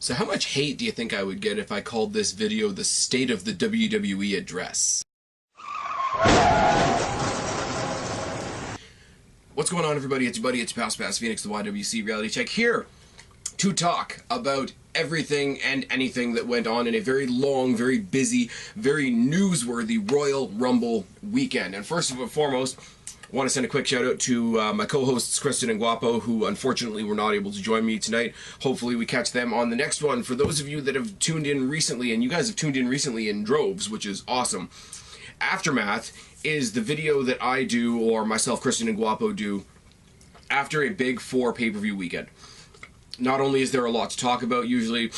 So how much hate do you think I would get if I called this video the State of the WWE Address? What's going on, everybody? It's your buddy, it's Spaz Phoenix, the YWC Reality Check, here to talk about everything and anything that went on in a very long, very busy, very newsworthy Royal Rumble weekend. And first and foremost, I want to send a quick shout out to my co-hosts Kristen and Guapo, who unfortunately were not able to join me tonight. Hopefully we catch them on the next one. For those of you that have tuned in recently, and you guys have tuned in recently in droves, which is awesome, Aftermath is the video that I do, or myself, Kristen and Guapo do, after a big 4 pay-per-view weekend. Not only is there a lot to talk about usually,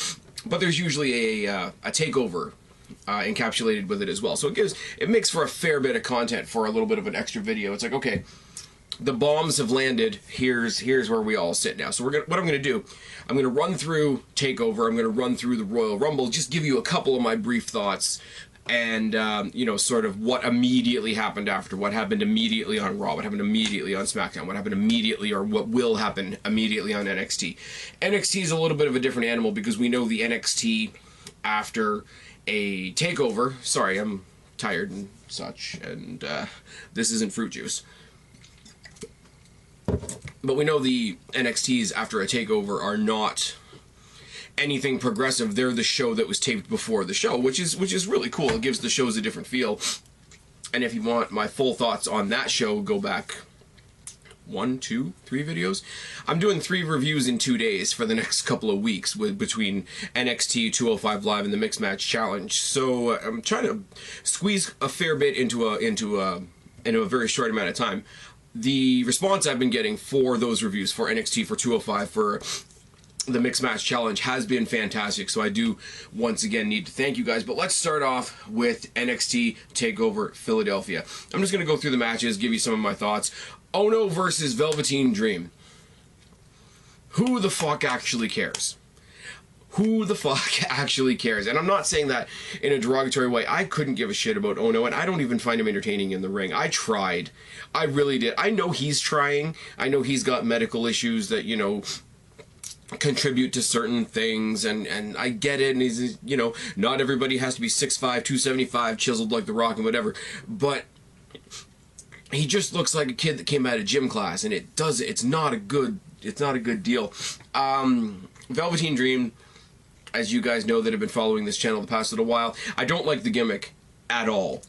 but there's usually a takeover encapsulated with it as well. So it makes for a fair bit of content for a little bit of an extra video. It's like, okay, the bombs have landed. Here's where we all sit now. So what I'm gonna do, I'm gonna run through Takeover. I'm gonna run through the Royal Rumble. Just give you a couple of my brief thoughts, and you know, sort of what immediately happened after, what happened immediately on Raw, what happened immediately on SmackDown, what happened immediately, or what will happen immediately on NXT. NXT is a little bit of a different animal because we know the NXT after a takeover. Sorry, I'm tired and such, and this isn't fruit juice. But we know the NXTs after a takeover are not anything progressive. They're the show that was taped before the show, which is really cool. It gives the shows a different feel. And if you want my full thoughts on that show, go back 1, 2, 3 videos. I'm doing 3 reviews in 2 days for the next couple of weeks between NXT 205 Live and the Mixed Match Challenge. So I'm trying to squeeze a fair bit into a very short amount of time. The response I've been getting for those reviews, for NXT, for 205, for the Mixed Match Challenge, has been fantastic, so I do once again need to thank you guys. But let's start off with NXT Takeover Philadelphia. I'm just going to go through the matches, give you some of my thoughts. Ono versus Velveteen Dream. Who the fuck actually cares? Who the fuck actually cares? And I'm not saying that in a derogatory way. I couldn't give a shit about Ono, and I don't even find him entertaining in the ring. I tried. I really did. I know he's trying. I know he's got medical issues that, you know, contribute to certain things, and I get it, and he's, you know, not everybody has to be 6'5", 275, chiseled like The Rock and whatever, but he just looks like a kid that came out of gym class, and it's not a good deal. Velveteen Dream, as you guys know that have been following this channel the past little while, I don't like the gimmick at all,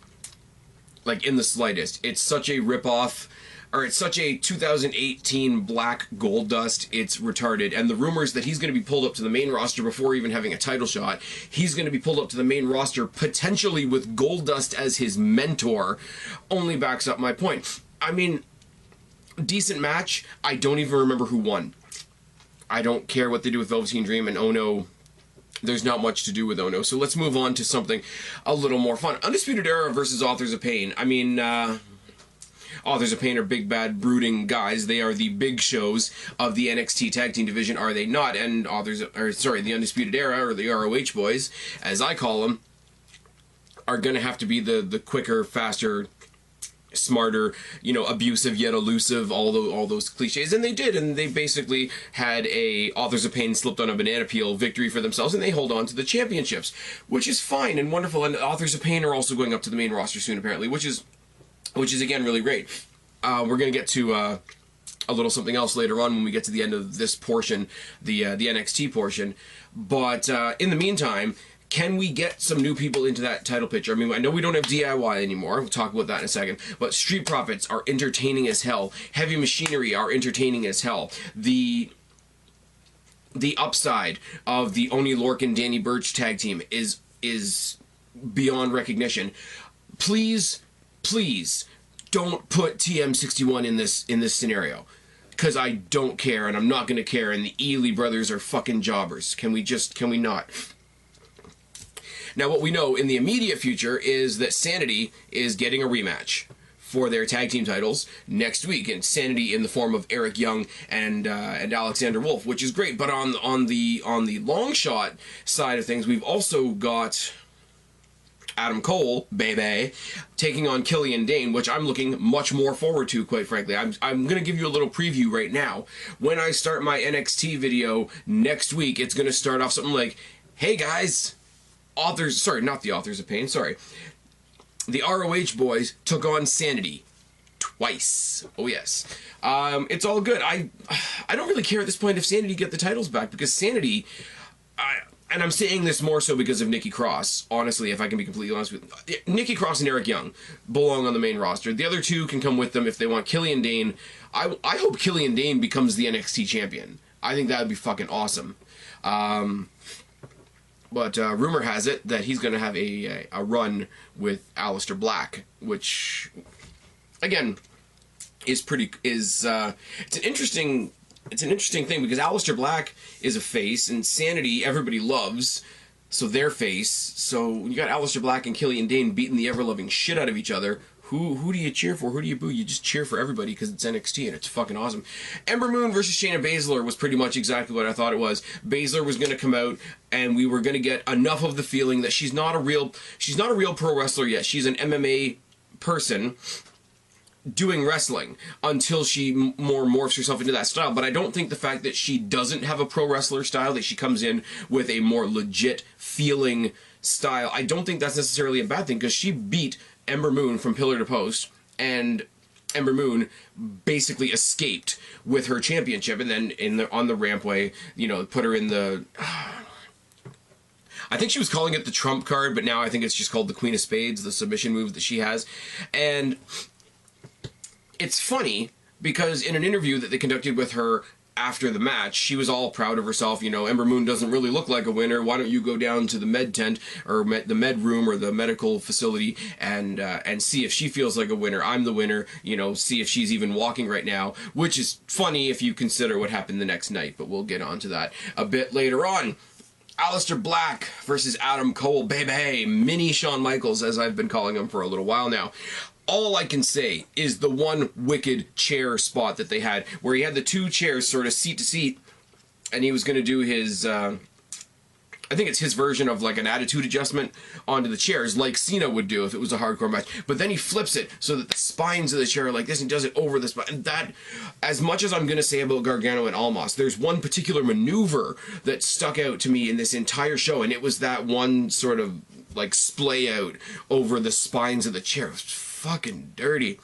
like in the slightest. It's such a rip-off, or it's such a 2018 Black Goldust, it's retarded. And the rumors that he's going to be pulled up to the main roster before even having a title shot, he's going to be pulled up to the main roster potentially with Goldust as his mentor, only backs up my point. I mean, decent match. I don't even remember who won. I don't care what they do with Velveteen Dream and Ono. There's not much to do with Ono. So let's move on to something a little more fun. Undefeated Era versus Authors of Pain. I mean, Authors of Pain are big, bad, brooding guys. They are the big shows of the NXT Tag Team division, are they not? And the Undisputed Era, or the ROH boys, as I call them, are going to have to be the quicker, faster, smarter, you know, abusive yet elusive, all those cliches. And they did, and they basically had a Authors of Pain slipped on a banana peel victory for themselves, and they hold on to the championships, which is fine and wonderful. And Authors of Pain are also going up to the main roster soon, apparently, which is again really great. We're going to get to a little something else later on when we get to the end of this portion, the NXT portion. But in the meantime, can we get some new people into that title picture? I mean, I know we don't have DIY anymore. We'll talk about that in a second. But Street Profits are entertaining as hell. Heavy Machinery are entertaining as hell. The upside of the Oney Lorcan Danny Burch tag team is beyond recognition. Please don't put TM61 in this scenario, because I don't care, and I'm not going to care, and the Ely brothers are fucking jobbers. Can we not? Now, what we know in the immediate future is that Sanity is getting a rematch for their tag team titles next week, and Sanity in the form of Eric Young and Alexander Wolf, which is great. But on the long shot side of things, we've also got Adam Cole, baby, taking on Killian Dane, which I'm looking much more forward to, quite frankly. I'm going to give you a little preview right now. When I start my NXT video next week, it's going to start off something like, hey guys, not the Authors of Pain, the ROH boys took on Sanity twice. Oh yes. It's all good. I don't really care at this point if Sanity get the titles back, because Sanity, and I'm saying this more so because of Nikki Cross, honestly, if I can be completely honest with you. Nikki Cross and Eric Young belong on the main roster. The other two can come with them if they want. Killian Dane, I hope Killian Dane becomes the NXT champion. I think that would be fucking awesome. But rumor has it that he's going to have a run with Aleister Black, which, again, is it's an interesting thing, because Aleister Black is a face, and Sanity everybody loves, so they're face. So when you got Aleister Black and Killian Dane beating the ever-loving shit out of each other, who do you cheer for? Who do you boo? You just cheer for everybody because it's NXT and it's fucking awesome. Ember Moon versus Shayna Baszler was pretty much exactly what I thought it was. Baszler was going to come out, and we were going to get enough of the feeling that she's not a real pro wrestler yet. She's an MMA person doing wrestling until she more morphs herself into that style. But I don't think the fact that she doesn't have a pro wrestler style, that she comes in with a more legit feeling style, I don't think that's necessarily a bad thing, because she beat Ember Moon from pillar to post, and Ember Moon basically escaped with her championship, and then on the rampway, put her in the... I think she was calling it the trump card, but now I think it's just called the Queen of Spades, the submission move that she has. And it's funny, because in an interview that they conducted with her after the match, she was all proud of herself. Ember Moon doesn't really look like a winner. Why don't you go down to the med tent, or the med room, or the medical facility, and see if she feels like a winner. I'm the winner. See if she's even walking right now, which is funny if you consider what happened the next night, but we'll get onto that a bit later on. Aleister Black versus Adam Cole, baby, mini Shawn Michaels, as I've been calling him for a little while now. All I can say is the one wicked chair spot that they had, where he had the two chairs sort of seat to seat, and he was going to do his, I think it's his version of like an attitude adjustment onto the chairs, like Cena would do if it was a hardcore match. But then he flips it so that the spines of the chair are like this, and does it over the spine. And that, as much as I'm going to say about Gargano and Almas, there's one particular maneuver that stuck out to me in this entire show, and it was that one sort of like splay out over the spines of the chair. It was fucking dirty.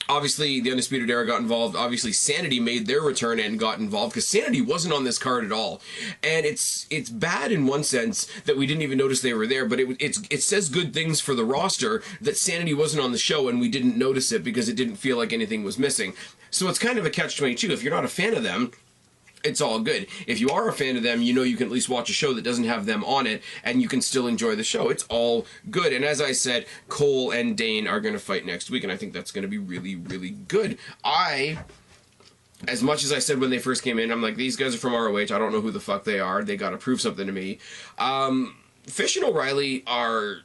Obviously, the Undisputed Era got involved. Obviously, Sanity made their return and got involved, because Sanity wasn't on this card at all. And it's bad in one sense that we didn't even notice they were there, but it says good things for the roster that Sanity wasn't on the show and we didn't notice it because it didn't feel like anything was missing. So it's kind of a catch-22. If you're not a fan of them, it's all good. If you are a fan of them, you can at least watch a show that doesn't have them on it, and you can still enjoy the show. It's all good. And as I said, Cole and Dane are going to fight next week, and I think that's going to be really, really good. As much as I said when they first came in, I'm like, these guys are from ROH. I don't know who the fuck they are. They got to prove something to me. Fish and O'Reilly are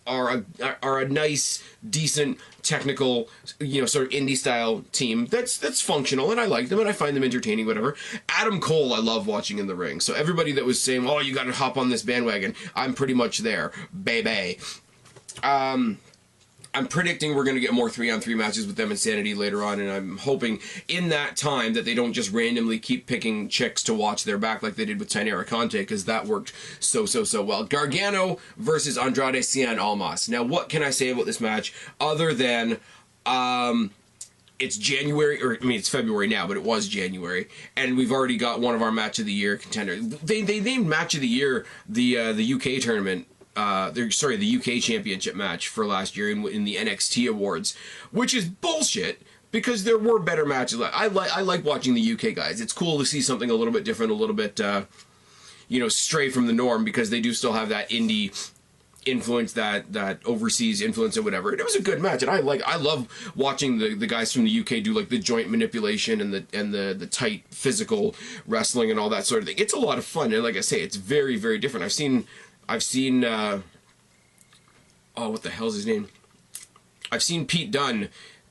a nice, decent, technical, sort of indie style team that's functional, and I like them and I find them entertaining, whatever. Adam Cole I love watching in the ring. So everybody that was saying, oh, you gotta hop on this bandwagon, I'm pretty much there, baby. I'm predicting we're going to get more 3-on-3 matches with them and Sanity later on, and I'm hoping in that time that they don't just randomly keep picking chicks to watch their back like they did with Tainara Conte, because that worked so well. Gargano versus Andrade Cien Almas. Now, what can I say about this match other than it's January, or I mean it's February now, but it was January, and we've already got one of our Match of the Year contenders. They named Match of the Year the UK tournament. The UK Championship match for last year in the NXT Awards, which is bullshit, because there were better matches. I like watching the UK guys. It's cool to see something a little bit different, a little bit, stray from the norm, because they do still have that indie influence, that overseas influence or whatever. And it was a good match, and I love watching the guys from the UK do like the joint manipulation and the tight physical wrestling and all that sort of thing. It's a lot of fun, and like I say, it's very, very different. I've seen what the hell's his name? I've seen Pete Dunne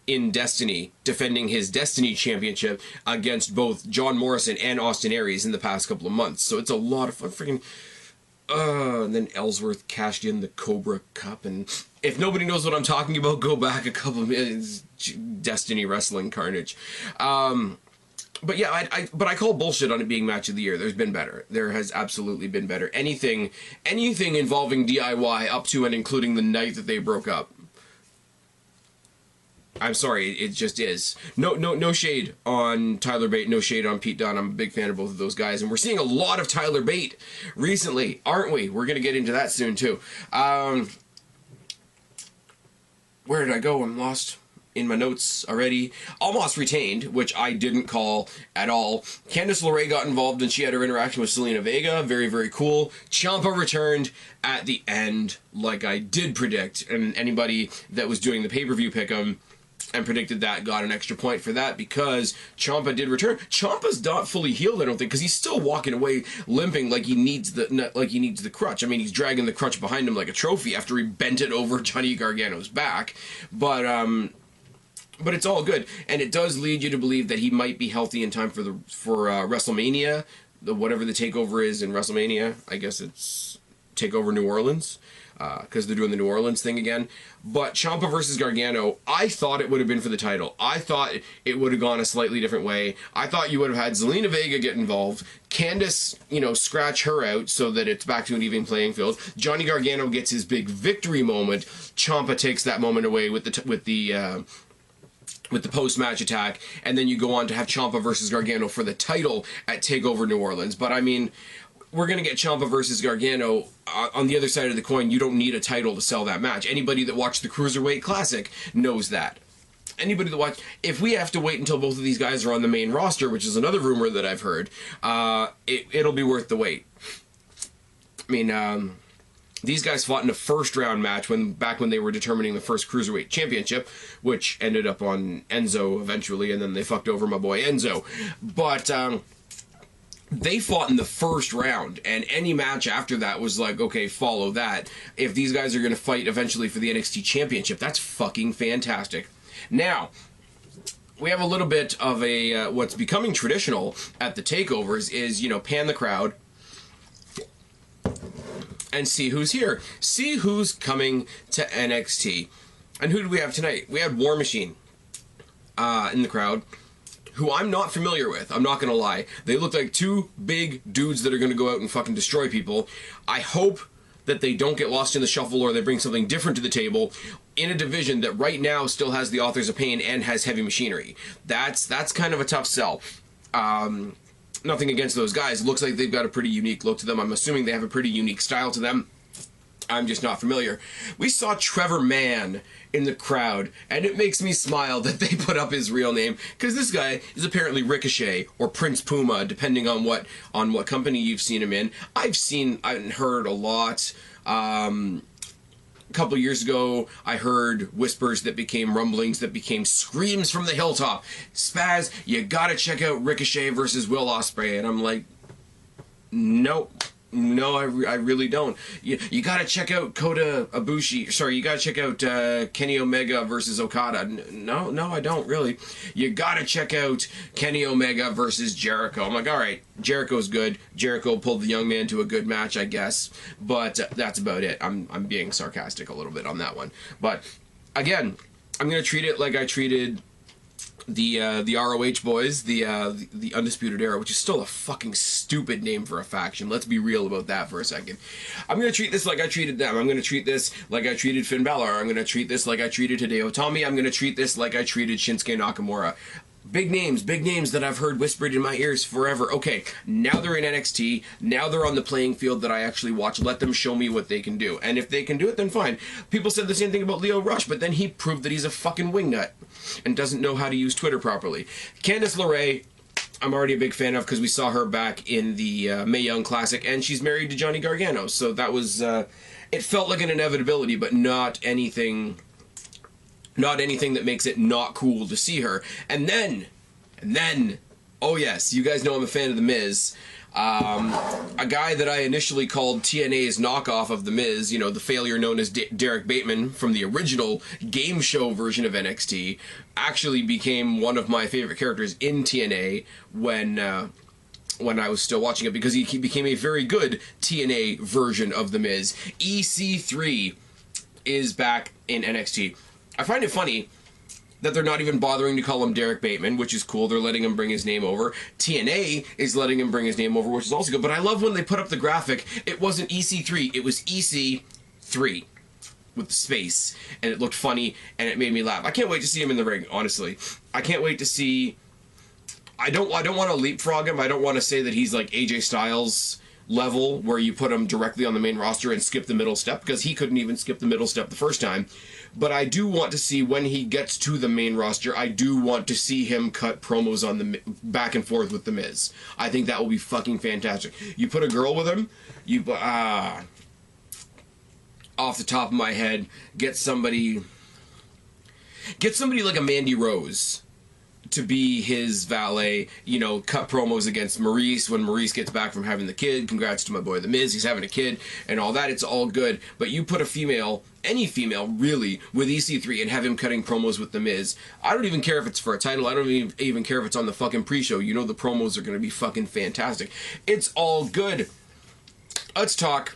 in Destiny defending his Destiny championship against both John Morrison and Austin Aries in the past couple of months. So it's a lot of fun. And then Ellsworth cashed in the Cobra Cup, and if nobody knows what I'm talking about, go back a couple of minutes. Destiny Wrestling Carnage. But yeah, I call bullshit on it being match of the year. There's been better. There has absolutely been better. Anything involving DIY up to and including the night that they broke up. I'm sorry, it just is. No shade on Tyler Bate, no shade on Pete Dunne. I'm a big fan of both of those guys, and we're seeing a lot of Tyler Bate recently, aren't we? We're gonna get into that soon too. Where did I go? I'm lost in my notes already. Almost retained, which I didn't call at all. Candice LeRae got involved and she had her interaction with Zelina Vega. Very, very cool. Champa returned at the end, like I did predict, and anybody that was doing the pay-per-view pick'em and predicted that got an extra point for that, because Champa did return. Ciampa's not fully healed, I don't think, because he's still walking away limping like he needs the crutch. I mean, he's dragging the crutch behind him like a trophy after he bent it over Johnny Gargano's back. But it's all good, and it does lead you to believe that he might be healthy in time for WrestleMania, whatever the takeover is in WrestleMania. I guess it's Takeover New Orleans, because they're doing the New Orleans thing again. But Ciampa versus Gargano, I thought it would have been for the title. I thought it would have gone a slightly different way. I thought you would have had Zelina Vega get involved, Candice, scratch her out so that it's back to an even playing field. Johnny Gargano gets his big victory moment. Ciampa takes that moment away with the post-match attack, and then you go on to have Ciampa versus Gargano for the title at TakeOver New Orleans. But I mean, we're going to get Ciampa versus Gargano. On the other side of the coin, you don't need a title to sell that match. Anybody that watched the Cruiserweight Classic knows that. Anybody that watched... If we have to wait until both of these guys are on the main roster, which is another rumor that I've heard, it'll be worth the wait. I mean, these guys fought in a first-round match back when they were determining the first Cruiserweight Championship, which ended up on Enzo eventually, and then they fucked over my boy Enzo. But they fought in the first round, and any match after that was like, okay, follow that. If these guys are going to fight eventually for the NXT Championship, that's fucking fantastic. Now, we have a little bit of a, what's becoming traditional at the takeovers is, pan the crowd and see who's here. See who's coming to NXT. And who do we have tonight? We had War Machine in the crowd, who I'm not familiar with. I'm not going to lie. They look like two big dudes that are going to go out and fucking destroy people. I hope that they don't get lost in the shuffle or they bring something different to the table in a division that right now still has the Authors of Pain and has Heavy Machinery. That's kind of a tough sell. Nothing against those guys. It looks like they've got a pretty unique look to them. I'm assuming they have a pretty unique style to them. I'm just not familiar. We saw Trevor Mann in the crowd, and it makes me smile that they put up his real name, because this guy is apparently Ricochet or Prince Puma, depending on what company you've seen him in. I've heard a lot. A couple years ago, I heard whispers that became rumblings that became screams from the hilltop. Spaz, you gotta check out Ricochet versus Will Ospreay, and I'm like, nope. No, I really don't. You gotta check out Kota Ibushi. Sorry, you gotta check out Kenny Omega versus Okada. No, I don't really. You gotta check out Kenny Omega versus Jericho. I'm like, all right, Jericho's good. Jericho pulled the young man to a good match, I guess. But that's about it. I'm being sarcastic a little bit on that one. But again, I'm gonna treat it like I treated the ROH boys, the Undisputed Era, which is still a fucking stupid name for a faction. Let's be real about that for a second. I'm going to treat this like I treated them. I'm going to treat this like I treated Finn Balor. I'm going to treat this like I treated Hideo Itami. I'm going to treat this like I treated Shinsuke Nakamura. Big names that I've heard whispered in my ears forever. Okay, now they're in NXT. Now they're on the playing field that I actually watch. Let them show me what they can do. And if they can do it, then fine. People said the same thing about Lio Rush, but then he proved that he's a fucking wingnut and doesn't know how to use Twitter properly. Candice LeRae, I'm already a big fan of because we saw her back in the Mae Young Classic, and she's married to Johnny Gargano. So that was, it felt like an inevitability, but not anything that makes it not cool to see her. And then, oh yes, you guys know I'm a fan of The Miz. A guy that I initially called TNA's knockoff of The Miz, the failure known as Derek Bateman from the original game show version of NXT, actually became one of my favorite characters in TNA when when I was still watching it, because he became a very good TNA version of The Miz. EC3 is back in NXT. I find it funny that they're not even bothering to call him Derek Bateman, which is cool. They're letting him bring his name over. TNA is letting him bring his name over, which is also good. But I love when they put up the graphic, it wasn't EC3, it was EC3 with the space, and it looked funny, and it made me laugh. I can't wait to see him in the ring, honestly. I can't wait to see... I don't want to leapfrog him. I don't want to say that he's like AJ Styles level, where you put him directly on the main roster and skip the middle step, because he couldn't even skip the middle step the first time. But I do want to see, when he gets to the main roster, I do want to see him cut promos on the back and forth with The Miz. I think that will be fucking fantastic. You put a girl with him, off the top of my head, get somebody like a Mandy Rose to be his valet, you know, cut promos against Maurice when Maurice gets back from having the kid. Congrats to my boy The Miz, he's having a kid and all that. It's all good. But you put a female, any female really, with EC3 and have him cutting promos with The Miz. I don't even care if it's for a title. I don't even care if it's on the fucking pre-show. You know the promos are going to be fucking fantastic. It's all good. Let's talk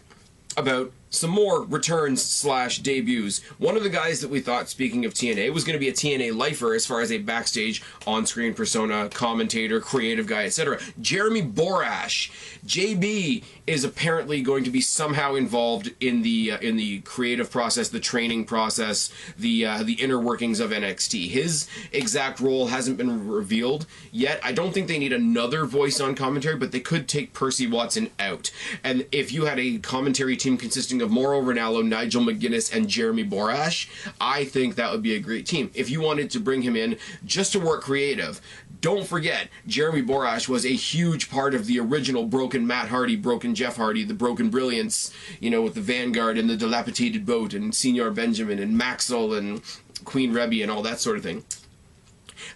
about some more returns / debuts. One of the guys that we thought, speaking of TNA, was going to be a TNA lifer as far as a backstage, on-screen persona, commentator, creative guy, etc. Jeremy Borash. JB is apparently going to be somehow involved in the creative process, the training process, the inner workings of NXT. His exact role hasn't been revealed yet. I don't think they need another voice on commentary, but they could take Percy Watson out. And if you had a commentary team consisting of Mauro Ranallo, Nigel McGuinness, and Jeremy Borash, I think that would be a great team. If you wanted to bring him in just to work creative, don't forget, Jeremy Borash was a huge part of the original Broken Matt Hardy, Broken Jeff Hardy, the Broken Brilliance, you know, with the Vanguard and the Dilapidated Boat and Senior Benjamin and Maxwell and Queen Rebby and all that sort of thing.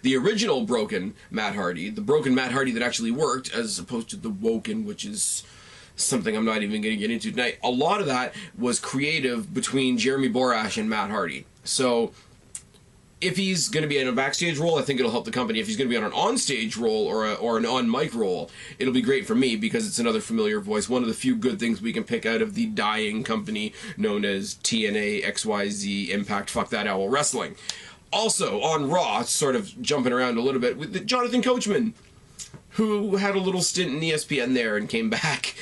The original Broken Matt Hardy, the Broken Matt Hardy that actually worked, as opposed to the Woken, which is something I'm not even going to get into tonight. A lot of that was creative between Jeremy Borash and Matt Hardy. So if he's going to be in a backstage role, I think it'll help the company. If he's going to be on an onstage role or an on-mic role, it'll be great for me because it's another familiar voice. One of the few good things we can pick out of the dying company known as TNA, XYZ, Impact, Fuck That Owl Wrestling. Also, on Raw, sort of jumping around a little bit, with Jonathan Coachman, who had a little stint in ESPN there and came back.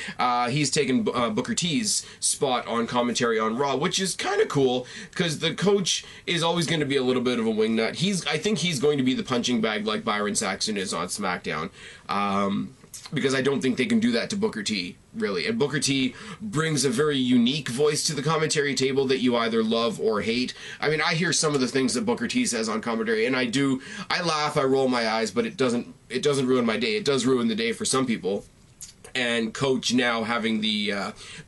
He's taken Booker T's spot on commentary on Raw, which is kind of cool, because the coach is always going to be a little bit of a wingnut. I think he's going to be the punching bag like Byron Saxton is on SmackDown, because I don't think they can do that to Booker T, really. And Booker T brings a very unique voice to the commentary table that you either love or hate. I mean, I hear some of the things that Booker T says on commentary, and I laugh, I roll my eyes, but it doesn't ruin my day. It does ruin the day for some people. And Coach now having the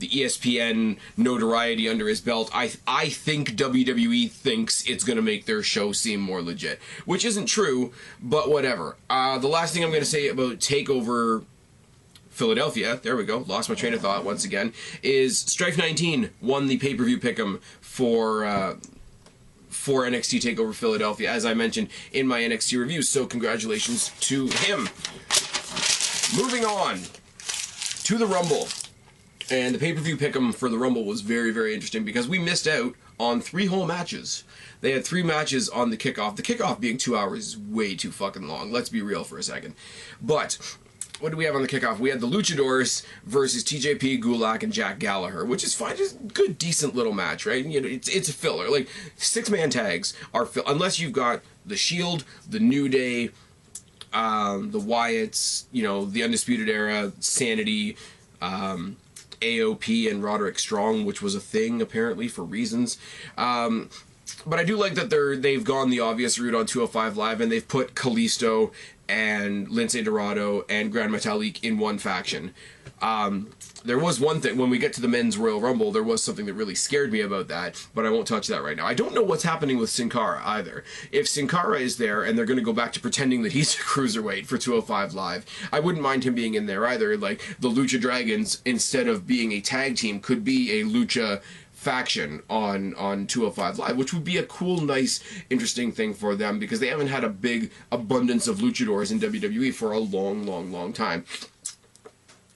ESPN notoriety under his belt, I think WWE thinks it's going to make their show seem more legit, which isn't true, but whatever. The last thing I'm going to say about TakeOver Philadelphia, there we go, lost my train of thought once again, is strifenineteen won the pay-per-view pick'em for NXT Takeover Philadelphia, as I mentioned in my NXT review, so congratulations to him. Moving on to the Rumble. And the pay-per-view pick'em for the Rumble was very, very interesting because we missed out on 3 whole matches. They had 3 matches on the kickoff. The kickoff being 2 hours is way too fucking long. Let's be real for a second. But what do we have on the kickoff? We had the Luchadors versus TJP, Gulak, and Jack Gallagher, which is fine. Just a good, decent little match, right? You know, it's a filler. Like, 6-man tags are unless you've got the Shield, the New Day, the Wyatts, you know, the Undisputed Era, Sanity, AOP, and Roderick Strong, which was a thing apparently for reasons. But I do like that they've gone the obvious route on 205 Live, and they've put Kalisto and Lince Dorado and Grand Metalik in one faction. There was one thing, when we get to the men's Royal Rumble, there was something that really scared me about that, but I won't touch that right now. I don't know what's happening with Sin Cara either. If Sin Cara is there and they're going to go back to pretending that he's a cruiserweight for 205 Live, I wouldn't mind him being in there either. Like, the Lucha Dragons, instead of being a tag team, could be a Lucha faction on 205 Live, which would be a cool, nice, interesting thing for them, because they haven't had a big abundance of luchadors in WWE for a long, long, long time.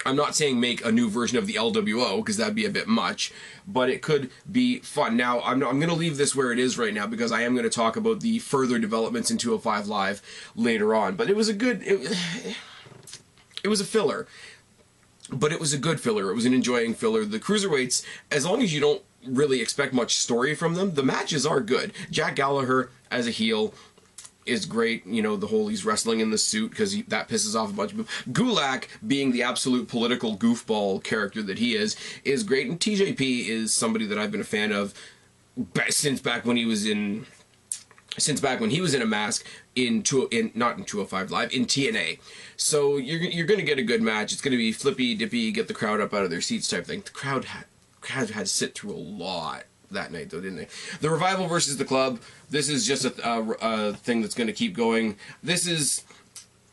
I'm not saying make a new version of the LWO, because that'd be a bit much, but it could be fun. Now, I'm going to leave this where it is right now, because I am going to talk about the further developments in 205 Live later on. But it was a good... It was a filler. But it was a good filler. It was an enjoying filler. The Cruiserweights, as long as you don't really expect much story from them, the matches are good. Jack Gallagher, as a heel, is great. You know, the whole he's wrestling in the suit, because that pisses off a bunch of people. Gulak, being the absolute political goofball character that he is great. And TJP is somebody that I've been a fan of since back when he was in a mask not in 205 Live, in TNA. So you're going to get a good match. It's going to be flippy dippy, get the crowd up out of their seats type thing. The crowd had to sit through a lot that night, though, didn't they? The Revival versus the Club. This is just a thing that's going to keep going. This is,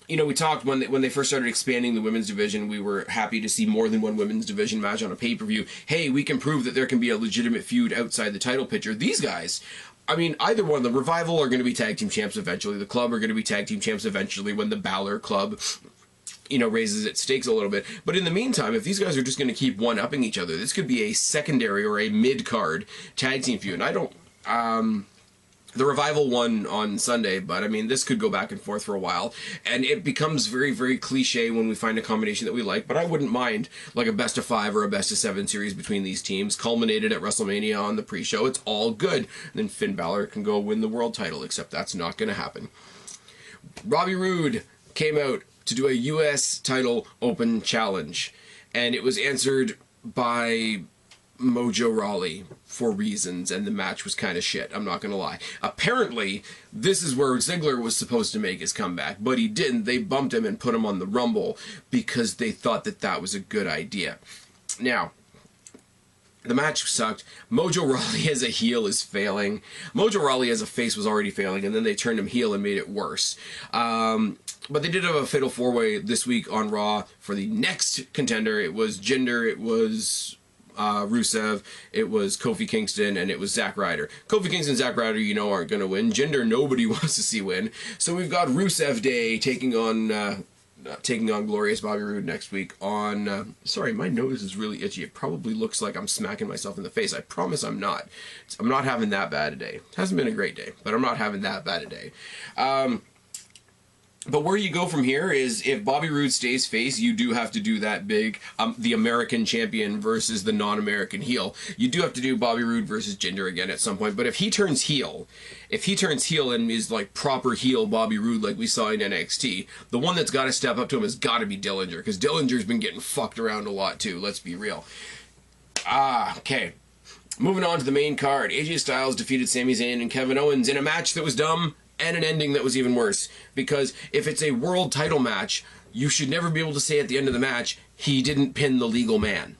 you know, we talked when they first started expanding the women's division. We were happy to see more than one women's division match on a pay-per-view. Hey, we can prove that there can be a legitimate feud outside the title picture. These guys, I mean, either one, the Revival are going to be tag team champs eventually. The Club are going to be tag team champs eventually when the Baszler Club, you know, raises its stakes a little bit. But in the meantime, if these guys are just going to keep one-upping each other, this could be a secondary or a mid-card tag team feud. And I don't... the Revival won on Sunday, but I mean, this could go back and forth for a while, and it becomes very, very cliche when we find a combination that we like, but I wouldn't mind like a best of 5 or a best of 7 series between these teams, culminated at WrestleMania on the pre-show. It's all good. And then Finn Balor can go win the world title, except that's not going to happen. Bobby Roode came out to do a U.S. title open challenge, and it was answered by Mojo Rawley for reasons, and the match was kind of shit, I'm not gonna lie. Apparently, this is where Ziggler was supposed to make his comeback, but he didn't. They bumped him and put him on the Rumble because they thought that that was a good idea. Now, the match sucked. Mojo Rawley as a heel is failing. Mojo Rawley as a face was already failing, and then they turned him heel and made it worse. But they did have a fatal 4-way this week on Raw for the next contender. It was Jinder, it was Rusev, it was Kofi Kingston, and it was Zack Ryder. Kofi Kingston and Zack Ryder, you know, aren't going to win. Jinder, nobody wants to see win. So we've got Rusev Day taking on Glorious Bobby Roode next week on... sorry, my nose is really itchy. It probably looks like I'm smacking myself in the face. I promise I'm not. I'm not having that bad a day. It hasn't been a great day, but I'm not having that bad a day. But where you go from here is, if Bobby Roode stays face, you do have to do that big, the American champion versus the non-American heel. You do have to do Bobby Roode versus Jinder again at some point. But if he turns heel and is like proper heel Bobby Roode like we saw in NXT, the one that's got to step up to him has got to be Dillinger, because Dillinger's been getting fucked around a lot too, let's be real. Okay. Moving on to the main card. AJ Styles defeated Sami Zayn and Kevin Owens in a match that was dumb, and an ending that was even worse. Because if it's a world title match, you should never be able to say at the end of the match, he didn't pin the legal man.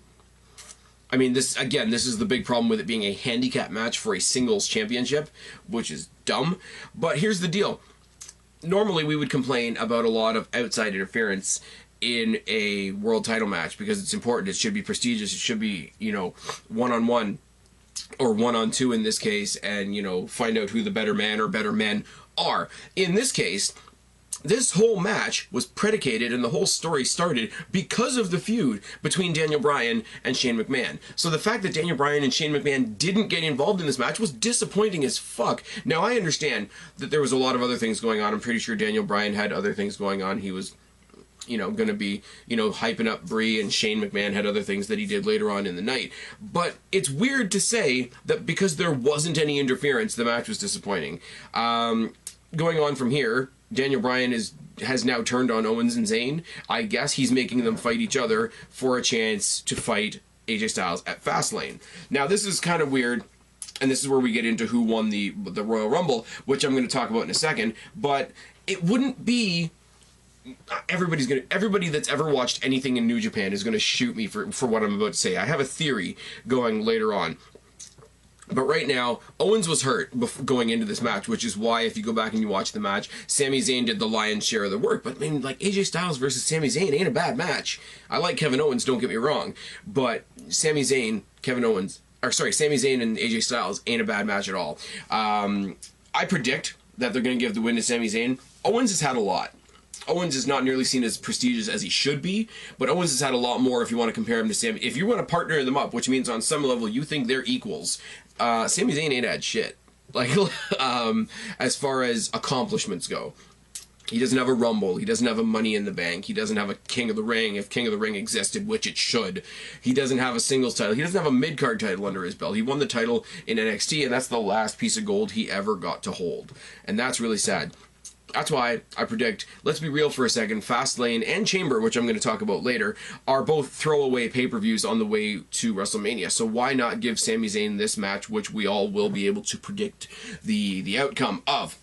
I mean, this is the big problem with it being a handicap match for a singles championship, which is dumb. But here's the deal. Normally we would complain about a lot of outside interference in a world title match because it's important. It should be prestigious. It should be, you know, one-on-one or one-on-two in this case, and, you know, find out who the better man or better men are. In this case, this whole match was predicated and the whole story started because of the feud between Daniel Bryan and Shane McMahon. So the fact that Daniel Bryan and Shane McMahon didn't get involved in this match was disappointing as fuck. Now, I understand that there was a lot of other things going on. I'm pretty sure Daniel Bryan had other things going on. He was, you know, going to be, you know, hyping up Brie, and Shane McMahon had other things that he did later on in the night. But it's weird to say that because there wasn't any interference, the match was disappointing. Going on from here, Daniel Bryan has now turned on Owens and Zayn. I guess he's making them fight each other for a chance to fight AJ Styles at Fastlane. Now, this is kind of weird, and this is where we get into who won the Royal Rumble, which I'm going to talk about in a second. But it wouldn't be... Everybody that's ever watched anything in New Japan is going to shoot me for what I'm about to say. I have a theory going later on. But right now, Owens was hurt going into this match, which is why, if you go back and you watch the match, Sami Zayn did the lion's share of the work. But, I mean, like, AJ Styles versus Sami Zayn ain't a bad match. I like Kevin Owens, don't get me wrong. But Sami Zayn and AJ Styles ain't a bad match at all. I predict that they're going to give the win to Sami Zayn. Owens has had a lot. Owens is not nearly seen as prestigious as he should be, but Owens has had a lot more if you want to compare him to Sami. If you want to partner them up, which means on some level you think they're equals, Sami Zayn ain't had shit. Like, as far as accomplishments go. He doesn't have a Rumble. He doesn't have a Money in the Bank. He doesn't have a King of the Ring, if King of the Ring existed, which it should. He doesn't have a singles title. He doesn't have a mid-card title under his belt. He won the title in NXT, and that's the last piece of gold he ever got to hold. And that's really sad. That's why I predict, let's be real for a second, Fastlane and Chamber, which I'm going to talk about later, are both throwaway pay-per-views on the way to WrestleMania. So why not give Sami Zayn this match, which we all will be able to predict the outcome of.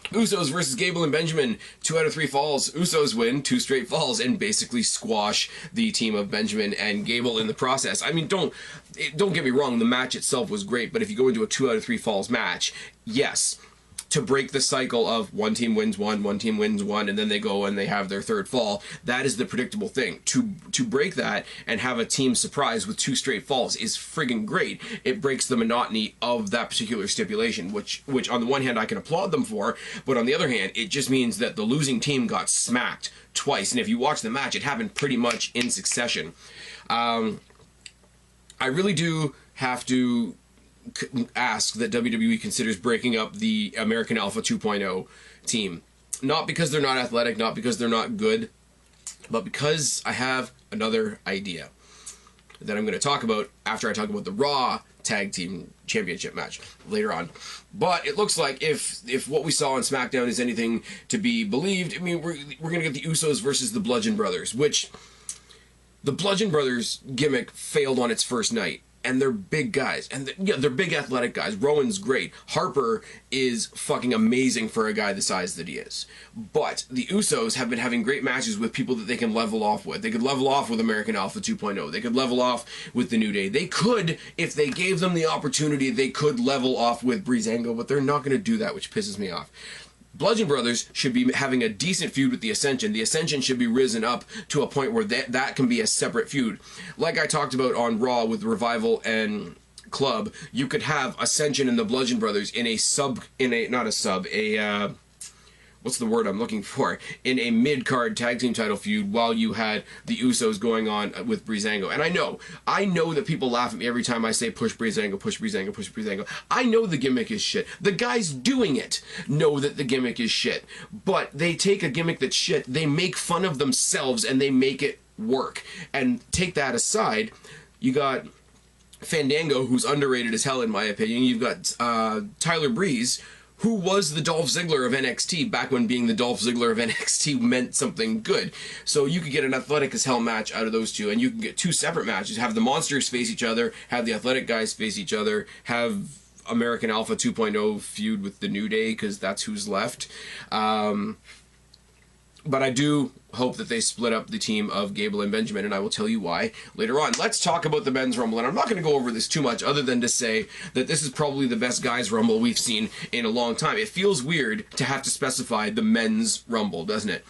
Usos versus Gable and Benjamin, 2 out of 3 falls. Usos win 2 straight falls and basically squash the team of Benjamin and Gable in the process. I mean, don't get me wrong, the match itself was great, but if you go into a 2 out of 3 falls match, yes, to break the cycle of one team wins one team wins one, and then they go and they have their 3rd fall, that is the predictable thing. To break that and have a team surprise with 2 straight falls is friggin' great. It breaks the monotony of that particular stipulation, which on the one hand I can applaud them for, but on the other hand, it just means that the losing team got smacked twice, and if you watch the match, it happened pretty much in succession. I really do have to ask that WWE considers breaking up the American Alpha 2.0 team. Not because they're not athletic, not because they're not good, but because I have another idea that I'm going to talk about after I talk about the Raw Tag Team Championship match later on. But it looks like if what we saw on SmackDown is anything to be believed, I mean, we're going to get the Usos versus the Bludgeon Brothers, which the Bludgeon Brothers gimmick failed on its first night. And they're big guys. And they're big athletic guys. Rowan's great. Harper is fucking amazing for a guy the size that he is. But the Usos have been having great matches with people that they can level off with. They could level off with American Alpha 2.0. They could level off with the New Day. They could, if they gave them the opportunity, they could level off with Breezango, but they're not going to do that, which pisses me off. Bludgeon Brothers should be having a decent feud with the Ascension. The Ascension should be risen up to a point where that can be a separate feud. Like I talked about on Raw with Revival and Club, you could have Ascension and the Bludgeon Brothers in a what's the word I'm looking for? In a mid-card tag team title feud while you had the Usos going on with Breezango. And I know that people laugh at me every time I say push Breezango, push Breezango, push Breezango. I know the gimmick is shit. The guys doing it know that the gimmick is shit. But they take a gimmick that's shit, they make fun of themselves, and they make it work. And take that aside, you got Fandango, who's underrated as hell in my opinion. You've got Tyler Breeze, who was the Dolph Ziggler of NXT back when being the Dolph Ziggler of NXT meant something good. So you could get an athletic as hell match out of those two, and you can get 2 separate matches. Have the monsters face each other, have the athletic guys face each other, have American Alpha 2.0 feud with the New Day, because that's who's left. But I do hope that they split up the team of Gable and Benjamin, and I will tell you why later on. Let's talk about the Men's Rumble, and I'm not going to go over this too much other than to say that this is probably the best Guys Rumble we've seen in a long time. It feels weird to have to specify the Men's Rumble, doesn't it?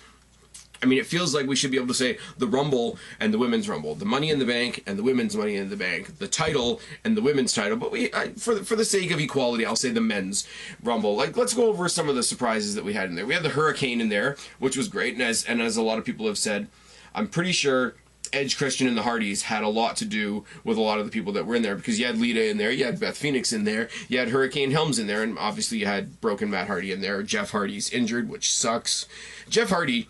I mean, it feels like we should be able to say the Rumble and the Women's Rumble, the Money in the Bank and the Women's Money in the Bank, the title and the Women's title. But for the sake of equality, I'll say the Men's Rumble. Like, let's go over some of the surprises that we had in there. We had the Hurricane in there, which was great, and as a lot of people have said, I'm pretty sure Edge, Christian, and the Hardys had a lot to do with a lot of the people that were in there, because you had Lita in there, you had Beth Phoenix in there, you had Hurricane Helms in there, and obviously you had Broken Matt Hardy in there. Jeff Hardy's injured, which sucks. Jeff Hardy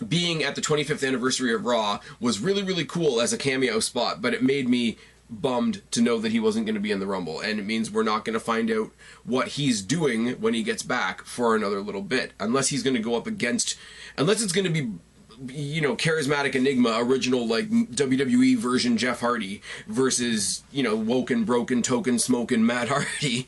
being at the 25th anniversary of Raw was really, really cool as a cameo spot, but it made me bummed to know that he wasn't going to be in the Rumble, and it means we're not going to find out what he's doing when he gets back for another little bit, unless he's going to go up against, unless it's going to be, you know, Charismatic Enigma, original, like, WWE version Jeff Hardy versus, you know, woken, broken, token, smoking Matt Hardy.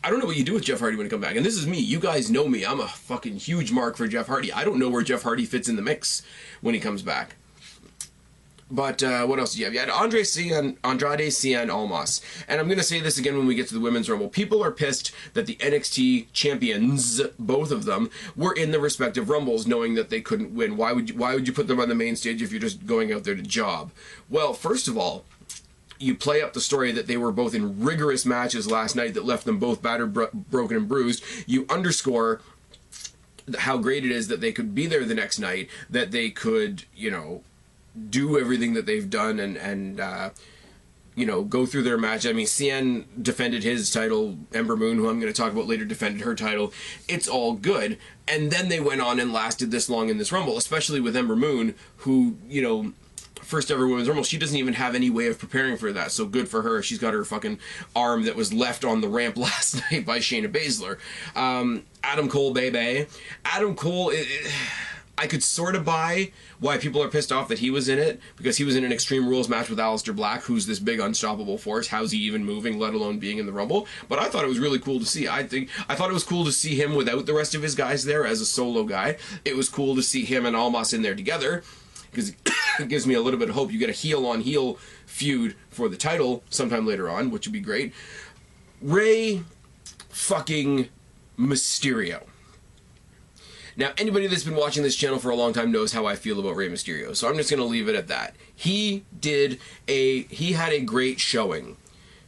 I don't know what you do with Jeff Hardy when he comes back. And this is me. You guys know me. I'm a fucking huge mark for Jeff Hardy. I don't know where Jeff Hardy fits in the mix when he comes back. But what else do you have? You had Andrade Cien Almas. And I'm going to say this again when we get to the Women's Rumble. People are pissed that the NXT champions, both of them, were in the respective Rumbles knowing that they couldn't win. Why would you put them on the main stage if you're just going out there to job? Well, first of all, you play up the story that they were both in rigorous matches last night that left them both battered, broken, and bruised. You underscore how great it is that they could be there the next night, that they could, you know, do everything that they've done and you know, go through their match. I mean, Cien defended his title. Ember Moon, who I'm going to talk about later, defended her title. It's all good. And then they went on and lasted this long in this Rumble, especially with Ember Moon, who, you know, first ever Women's Rumble, she doesn't even have any way of preparing for that. So good for her. She's got her fucking arm that was left on the ramp last night by Shayna Baszler. Adam Cole, baby. Adam Cole... I could sort of buy why people are pissed off that he was in it, because he was in an Extreme Rules match with Aleister Black, who's this big unstoppable force. How's he even moving, let alone being in the Rumble? But I thought it was really cool to see. I thought it was cool to see him without the rest of his guys there as a solo guy. It was cool to see him and Almas in there together, because it gives me a little bit of hope. You get a heel-on-heel feud for the title sometime later on, which would be great. Rey fucking Mysterio. Now, anybody that's been watching this channel for a long time knows how I feel about Rey Mysterio, so I'm just going to leave it at that. He had a great showing.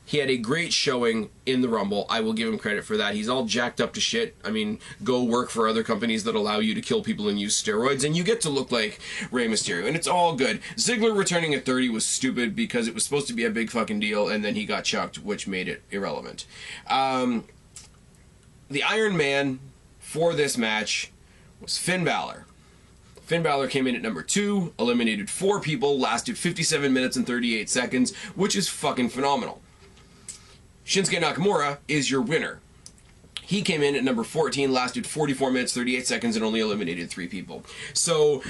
He had a great showing in the Rumble. I will give him credit for that. He's all jacked up to shit. I mean, go work for other companies that allow you to kill people and use steroids, and you get to look like Rey Mysterio, and it's all good. Ziggler returning at 30 was stupid because it was supposed to be a big fucking deal, and then he got chucked, which made it irrelevant. The Iron Man for this match was Finn Balor. Finn Balor came in at number 2, eliminated 4 people, lasted 57 minutes and 38 seconds, which is fucking phenomenal. Shinsuke Nakamura is your winner. He came in at number 14, lasted 44 minutes, 38 seconds, and only eliminated 3 people. So,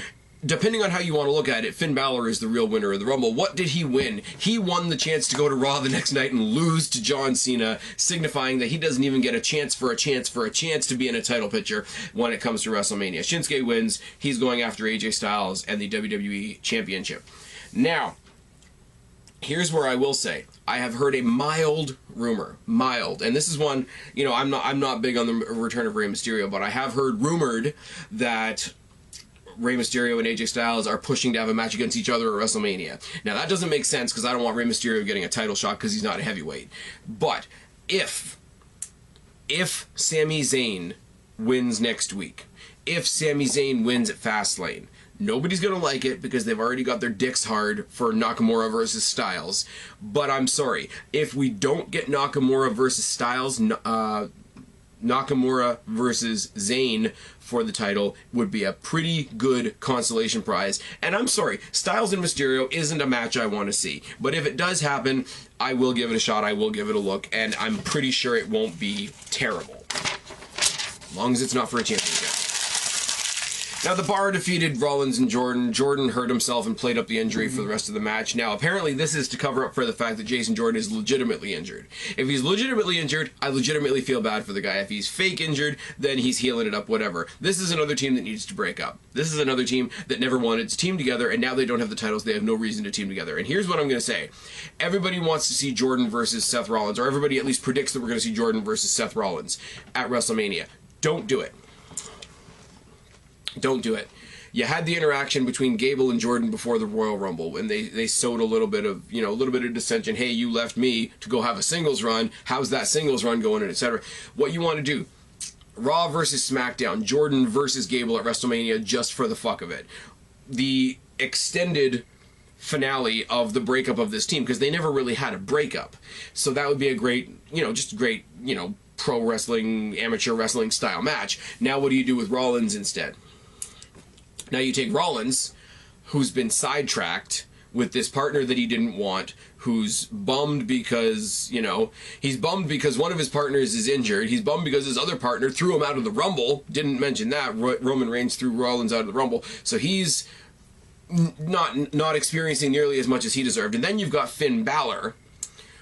depending on how you want to look at it, Finn Balor is the real winner of the Rumble. What did he win? He won the chance to go to Raw the next night and lose to John Cena, signifying that he doesn't even get a chance to be in a title picture when it comes to WrestleMania. Shinsuke wins. He's going after AJ Styles and the WWE Championship. Now, here's where I will say, I have heard a mild rumor, and this is one, you know, I'm not big on the return of Rey Mysterio, but I have heard rumored that Rey Mysterio and AJ Styles are pushing to have a match against each other at WrestleMania. Now, that doesn't make sense because I don't want Rey Mysterio getting a title shot because he's not a heavyweight. But if Sami Zayn wins next week, if Sami Zayn wins at Fastlane, nobody's going to like it because they've already got their dicks hard for Nakamura versus Styles. But I'm sorry, if we don't get Nakamura versus Styles, Nakamura versus Zayn for the title would be a pretty good consolation prize. And I'm sorry, Styles and Mysterio isn't a match I want to see. But if it does happen, I will give it a shot, I will give it a look, and I'm pretty sure it won't be terrible. As long as it's not for a championship. Now, the Bar defeated Rollins and Jordan. Jordan hurt himself and played up the injury for the rest of the match. Now, apparently this is to cover up for the fact that Jason Jordan is legitimately injured. If he's legitimately injured, I legitimately feel bad for the guy. If he's fake injured, then he's healing it up, whatever. This is another team that needs to break up. This is another team that never wanted to team together, and now they don't have the titles. They have no reason to team together. And here's what I'm going to say. Everybody wants to see Jordan versus Seth Rollins, or everybody at least predicts that we're going to see Jordan versus Seth Rollins at WrestleMania. Don't do it. Don't do it. You had the interaction between Gable and Jordan before the Royal Rumble, and they sowed a little bit of, you know, a little bit of dissension. Hey, you left me to go have a singles run. How's that singles run going, and etc. What you want to do, Raw versus SmackDown, Jordan versus Gable at WrestleMania just for the fuck of it. The extended finale of the breakup of this team, because they never really had a breakup. So that would be a great, you know, just great, you know, pro wrestling, amateur wrestling style match. Now what do you do with Rollins instead? Now you take Rollins, who's been sidetracked with this partner that he didn't want, who's bummed because, you know, he's bummed because one of his partners is injured. He's bummed because his other partner threw him out of the Rumble. Didn't mention that. Roman Reigns threw Rollins out of the Rumble. So he's not experiencing nearly as much as he deserved. And then you've got Finn Balor,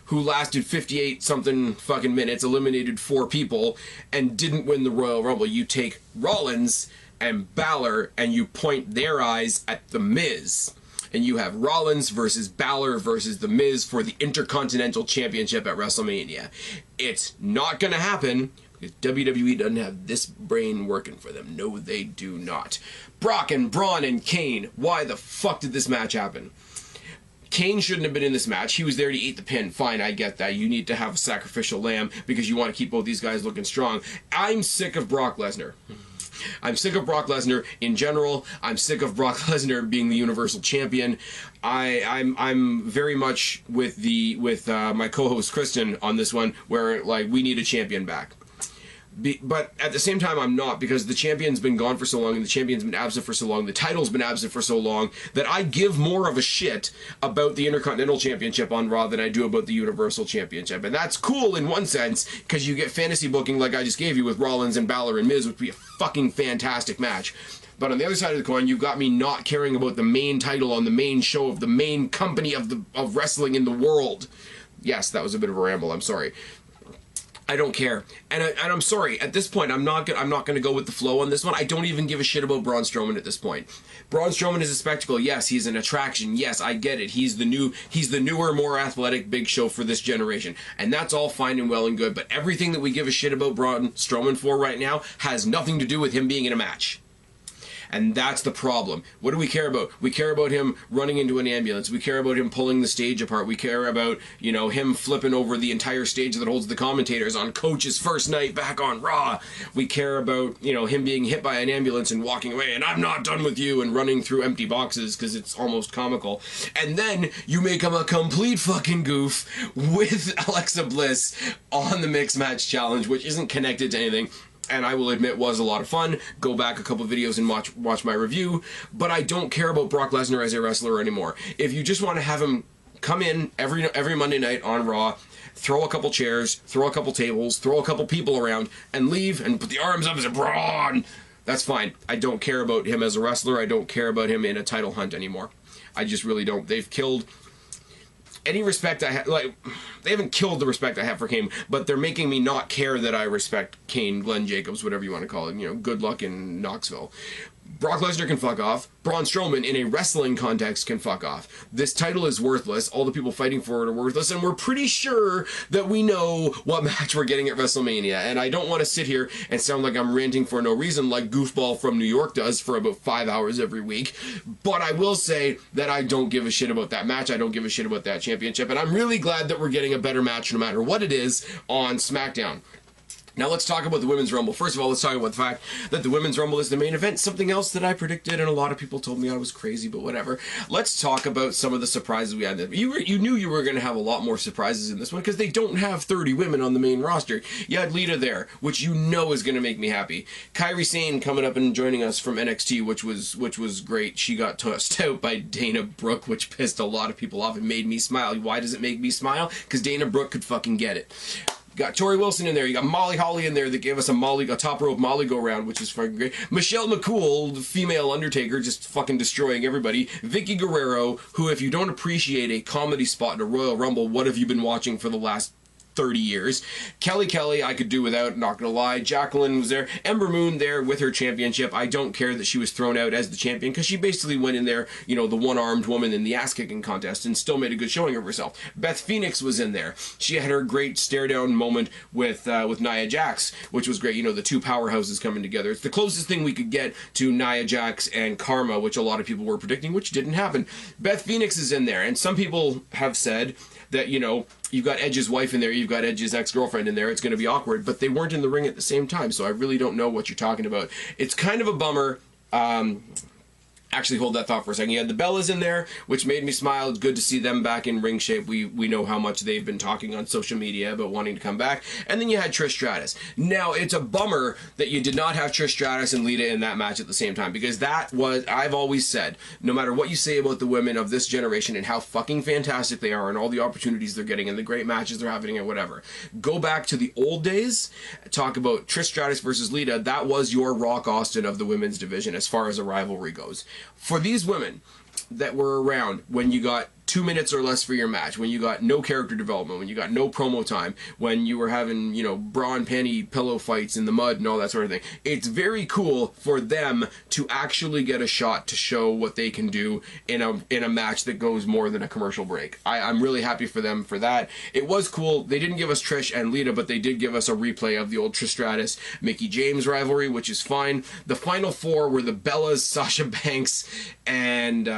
who lasted 58-something fucking minutes, eliminated 4 people, and didn't win the Royal Rumble. You take Rollins and Balor, and you point their eyes at The Miz. And you have Rollins versus Balor versus The Miz for the Intercontinental Championship at WrestleMania. It's not going to happen because WWE doesn't have this brain working for them. No, they do not. Brock and Braun and Kane. Why the fuck did this match happen? Kane shouldn't have been in this match. He was there to eat the pin. Fine, I get that. You need to have a sacrificial lamb because you want to keep both these guys looking strong. I'm sick of Brock Lesnar. I'm sick of Brock Lesnar in general. I'm sick of Brock Lesnar being the Universal Champion. I'm very much with my co-host Kristen on this one, where like we need a champion back. But at the same time, I'm not, because the champion's been gone for so long, and the champion's been absent for so long, the title's been absent for so long, that I give more of a shit about the Intercontinental Championship on Raw than I do about the Universal Championship. And that's cool in one sense, because you get fantasy booking like I just gave you with Rollins and Balor and Miz, which would be a fucking fantastic match. But on the other side of the coin, you've got me not caring about the main title on the main show of the main company of wrestling in the world. Yes, that was a bit of a ramble, I'm sorry. I don't care, and I'm sorry. At this point, I'm not going to go with the flow on this one. I don't even give a shit about Braun Strowman at this point. Braun Strowman is a spectacle. Yes, he's an attraction. Yes, I get it. He's the newer, more athletic Big Show for this generation, and that's all fine and well and good. But everything that we give a shit about Braun Strowman for right now has nothing to do with him being in a match. And that's the problem. What do we care about? We care about him running into an ambulance. We care about him pulling the stage apart. We care about, you know, him flipping over the entire stage that holds the commentators on Coach's first night back on Raw. We care about, you know, him being hit by an ambulance and walking away, and I'm not done with you, and running through empty boxes because it's almost comical. And then you make him a complete fucking goof with Alexa Bliss on the Mixed Match Challenge, which isn't connected to anything. And I will admit was a lot of fun. Go back a couple videos and watch my review. But I don't care about Brock Lesnar as a wrestler anymore. If you just want to have him come in every Monday night on Raw, throw a couple chairs, throw a couple tables, throw a couple people around, and leave and put the arms up as a Braun, that's fine. I don't care about him as a wrestler. I don't care about him in a title hunt anymore. I just really don't. They've killed any respect I have. Like, they haven't killed the respect I have for Kane, but they're making me not care that I respect Kane, Glenn Jacobs, whatever you want to call it. You know, good luck in Knoxville. Brock Lesnar can fuck off. Braun Strowman, in a wrestling context, can fuck off. This title is worthless. All the people fighting for it are worthless, and we're pretty sure that we know what match we're getting at WrestleMania. And I don't want to sit here and sound like I'm ranting for no reason, like Goofball from New York does for about 5 hours every week. But I will say that I don't give a shit about that match. I don't give a shit about that championship. And I'm really glad that we're getting a better match, no matter what it is, on SmackDown. Now let's talk about the Women's Rumble. First of all, let's talk about the fact that the Women's Rumble is the main event. Something else that I predicted, and a lot of people told me I was crazy, but whatever. Let's talk about some of the surprises we had. You knew you were going to have a lot more surprises in this one, because they don't have 30 women on the main roster. You had Lita there, which you know is going to make me happy. Kairi Sane coming up and joining us from NXT, which was great. She got tossed out by Dana Brooke, which pissed a lot of people off and made me smile. Why does it make me smile? Because Dana Brooke could fucking get it. You got Tori Wilson in there. You got Molly Holly in there that gave us a top rope Molly go round, which is fucking great. Michelle McCool, the female Undertaker, just fucking destroying everybody. Vicky Guerrero, who, if you don't appreciate a comedy spot in a Royal Rumble, what have you been watching for the last 30 years? Kelly, I could do without, not gonna lie. Jacqueline was there. Ember Moon there with her championship. I don't care that she was thrown out as the champion, because she basically went in there, you know, the one-armed woman in the ass-kicking contest, and still made a good showing of herself. Beth Phoenix was in there. She had her great stare-down moment with Nia Jax, which was great. You know, the two powerhouses coming together. It's the closest thing we could get to Nia Jax and Karma, which a lot of people were predicting, which didn't happen. Beth Phoenix is in there, and some people have said that, you know, you've got Edge's wife in there, you've got Edge's ex-girlfriend in there, it's going to be awkward, but they weren't in the ring at the same time, so I really don't know what you're talking about. It's kind of a bummer. Actually, hold that thought for a second. You had the Bellas in there, which made me smile. It's good to see them back in ring shape. We know how much they've been talking on social media about wanting to come back. And then you had Trish Stratus. Now, it's a bummer that you did not have Trish Stratus and Lita in that match at the same time, because that was, I've always said, no matter what you say about the women of this generation and how fucking fantastic they are and all the opportunities they're getting and the great matches they're having and whatever, go back to the old days, talk about Trish Stratus versus Lita. That was your Rock Austin of the women's division as far as a rivalry goes. For these women that were around when you got 2 minutes or less for your match, when you got no character development, when you got no promo time, when you were having, you know, bra and panty pillow fights in the mud and all that sort of thing, it's very cool for them to actually get a shot to show what they can do in a match that goes more than a commercial break. I'm really happy for them for that. It was cool. They didn't give us Trish and Lita, but they did give us a replay of the old Trish Stratus Mickie James rivalry, which is fine. The final four were the Bellas, Sasha Banks, and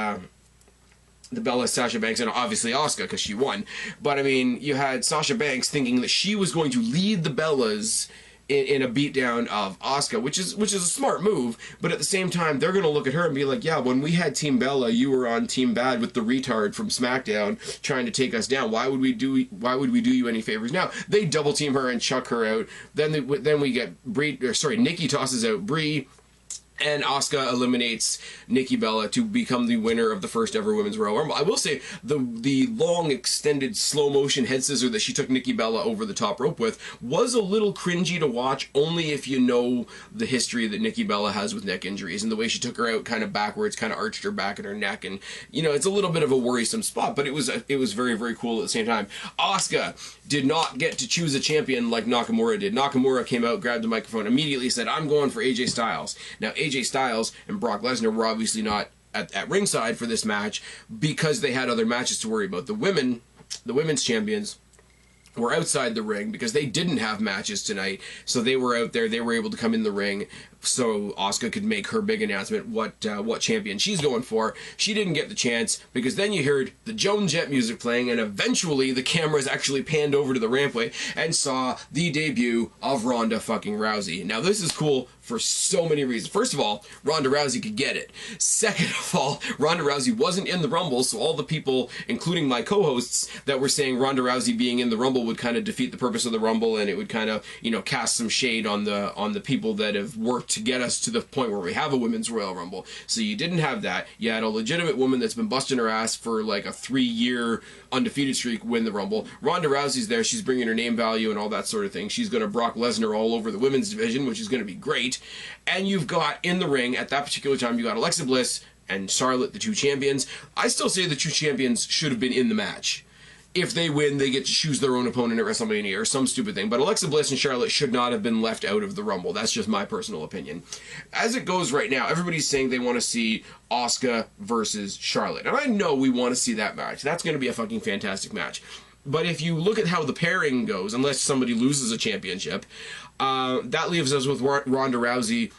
Sasha Banks, and obviously Asuka, because she won. But I mean, you had Sasha Banks thinking that she was going to lead the Bellas in a beatdown of Asuka, which is a smart move, but at the same time they're gonna look at her and be like, yeah, when we had Team Bella, you were on Team Bad with the retard from SmackDown trying to take us down. Why would we do you any favors now? They double team her and chuck her out. Then we get Nikki tosses out Brie. And Asuka eliminates Nikki Bella to become the winner of the first ever Women's Royal Rumble. I will say the long extended slow motion head scissor that she took Nikki Bella over the top rope with was a little cringy to watch, only if you know the history that Nikki Bella has with neck injuries and the way she took her out kind of backwards, kind of arched her back and her neck, and you know, it's a little bit of a worrisome spot, but it was very, very cool at the same time. Asuka did not get to choose a champion like Nakamura did. Nakamura came out, grabbed the microphone, immediately said, I'm going for AJ Styles. Now, AJ Styles and Brock Lesnar were obviously not at ringside for this match because they had other matches to worry about. The women's champions were outside the ring because they didn't have matches tonight, so they were out there. They were able to come in the ring so Asuka could make her big announcement what champion she's going for. She didn't get the chance because then you heard the Joan Jett music playing, and eventually the cameras actually panned over to the rampway and saw the debut of Ronda fucking Rousey. Now this is cool for so many reasons. First of all, Ronda Rousey could get it. Second of all, Ronda Rousey wasn't in the Rumble, so all the people, including my co-hosts, that were saying Ronda Rousey being in the Rumble would kind of defeat the purpose of the Rumble, and it would kind of, you know, cast some shade on the people that have worked to get us to the point where we have a Women's Royal Rumble. So you didn't have that. You had a legitimate woman that's been busting her ass for like a 3-year undefeated streak win the Rumble. Ronda Rousey's there. She's bringing her name value and all that sort of thing. She's going to Brock Lesnar all over the women's division, which is going to be great. And you've got in the ring at that particular time, you got Alexa Bliss and Charlotte, the two champions. I still say the two champions should have been in the match. If they win, they get to choose their own opponent at WrestleMania or some stupid thing. But Alexa Bliss and Charlotte should not have been left out of the Rumble. That's just my personal opinion. As it goes right now, everybody's saying they want to see Asuka versus Charlotte. And I know we want to see that match. That's going to be a fucking fantastic match. But if you look at how the pairing goes, unless somebody loses a championship, that leaves us with Ronda Rousey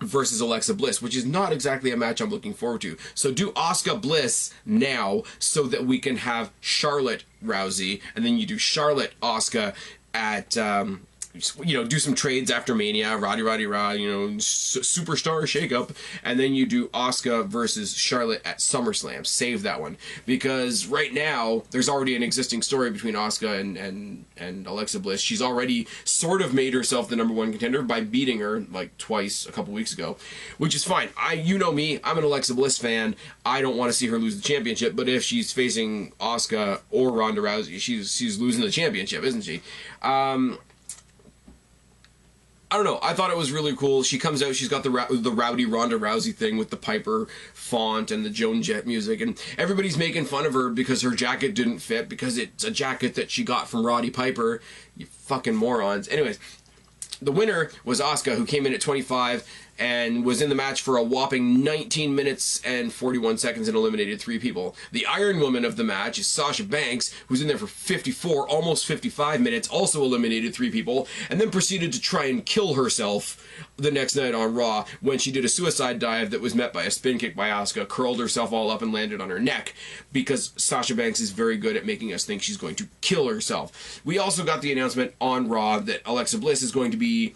versus Alexa Bliss, which is not exactly a match I'm looking forward to. So do Asuka Bliss now so that we can have Charlotte Rousey, and then you do Charlotte Asuka at you know, do some trades after Mania, Roddy, you know, superstar shakeup, and then you do Asuka versus Charlotte at SummerSlam. Save that one, because right now there's already an existing story between Asuka and Alexa Bliss. She's already sort of made herself the #1 contender by beating her like twice a couple weeks ago, which is fine. You know me, I'm an Alexa Bliss fan. I don't want to see her lose the championship, but if she's facing Asuka or Ronda Rousey, she's losing the championship, isn't she? I don't know. I thought it was really cool. She comes out. She's got the rowdy Ronda Rousey thing with the Piper font and the Joan Jett music, and everybody's making fun of her because her jacket didn't fit, because it's a jacket that she got from Roddy Piper. You fucking morons. Anyways, the winner was Asuka, who came in at 25 and was in the match for a whopping 19 minutes and 41 seconds and eliminated 3 people. The Iron Woman of the match is Sasha Banks, who's in there for 54, almost 55 minutes, also eliminated 3 people, and then proceeded to try and kill herself the next night on Raw when she did a suicide dive that was met by a spin kick by Asuka, curled herself all up and landed on her neck, because Sasha Banks is very good at making us think she's going to kill herself. We also got the announcement on Raw that Alexa Bliss is going to be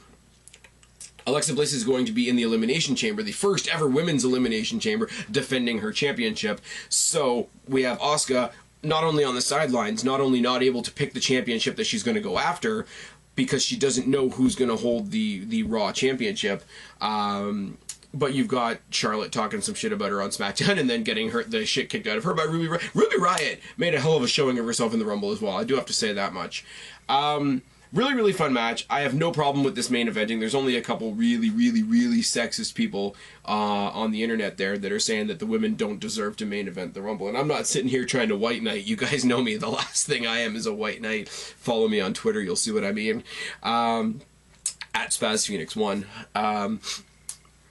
in the Elimination Chamber, the first ever women's Elimination Chamber, defending her championship. So we have Asuka not only on the sidelines, not only not able to pick the championship that she's going to go after, because she doesn't know who's going to hold the Raw championship, but you've got Charlotte talking some shit about her on SmackDown and then getting the shit kicked out of her by Ruby Riott. Ruby Riott made a hell of a showing of herself in the Rumble as well. I do have to say that much. Really, really fun match. I have no problem with this main eventing. There's only a couple really, really, really sexist people on the internet there that are saying that the women don't deserve to main event the Rumble. And I'm not sitting here trying to white knight. You guys know me. The last thing I am is a white knight. Follow me on Twitter. You'll see what I mean. At SpazPhoenix1.